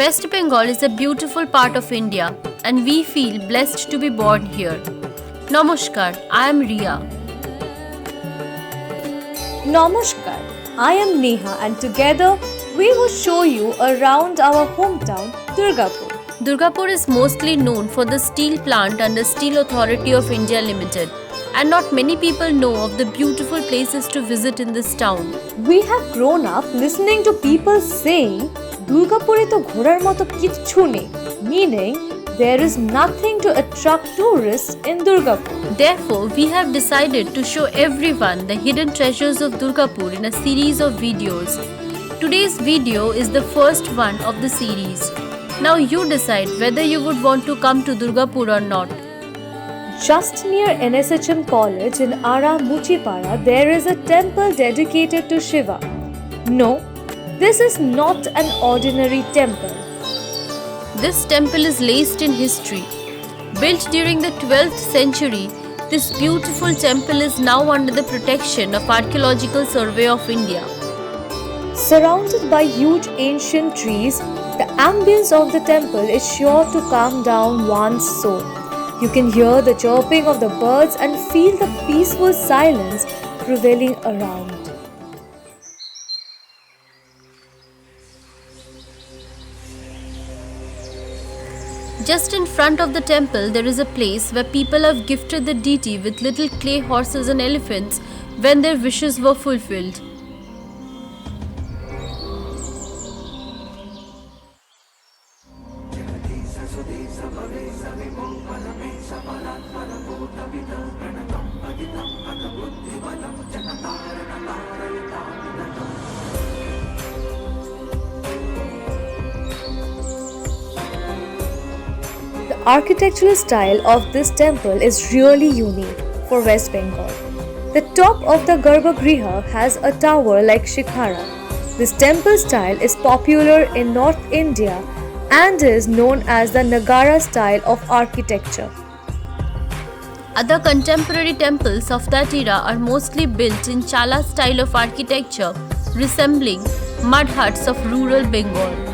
West Bengal is a beautiful part of India and we feel blessed to be born here. Namaskar, I am Riya. Namaskar, I am Neha and together we will show you around our hometown, Durgapur. Durgapur is mostly known for the steel plant under Steel Authority of India Limited, and not many people know of the beautiful places to visit in this town. We have grown up listening to people saying, Durgapure to ghorar moto kichchu nei, meaning there is nothing to attract tourists in Durgapur. Therefore, we have decided to show everyone the hidden treasures of Durgapur in a series of videos. Today's video is the first one of the series. Now you decide whether you would want to come to Durgapur or not. Just near NSHM College in Ara Muchipara, there is a temple dedicated to Shiva. No, this is not an ordinary temple. This temple is laced in history. Built during the 12th century, this beautiful temple is now under the protection of Archaeological Survey of India. Surrounded by huge ancient trees, the ambience of the temple is sure to calm down one's soul. You can hear the chirping of the birds and feel the peaceful silence prevailing around. Just in front of the temple, there is a place where people have gifted the deity with little clay horses and elephants when their wishes were fulfilled. The architectural style of this temple is really unique for West Bengal. The top of the Garbhagriha has a tower like Shikhara. This temple style is popular in North India and is known as the Nagara style of architecture. Other contemporary temples of that era are mostly built in Chala style of architecture, resembling mud huts of rural Bengal.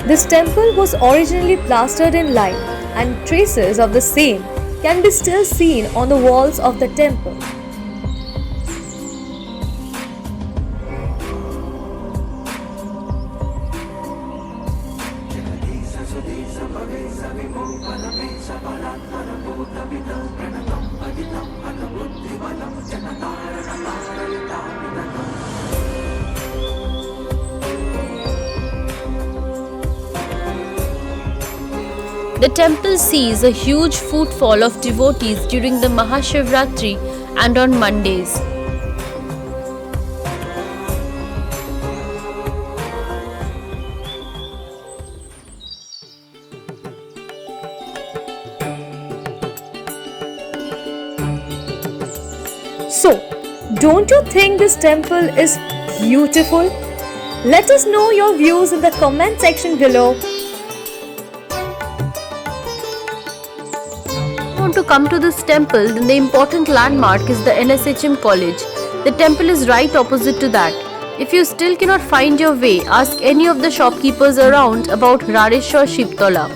This temple was originally plastered in lime and traces of the same can be still seen on the walls of the temple. The temple sees a huge footfall of devotees during the Mahashivratri and on Mondays. So, don't you think this temple is beautiful? Let us know your views in the comment section below. To come to this temple, then the important landmark is the NSHM College. The temple is right opposite to that. If you still cannot find your way, ask any of the shopkeepers around about Rareshwar Shivtola.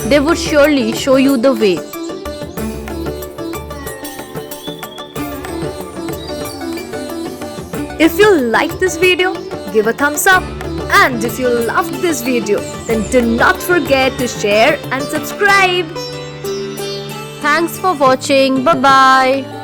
They would surely show you the way. If you liked this video, give a thumbs up. And if you loved this video, then do not forget to share and subscribe. Thanks for watching. Bye-bye.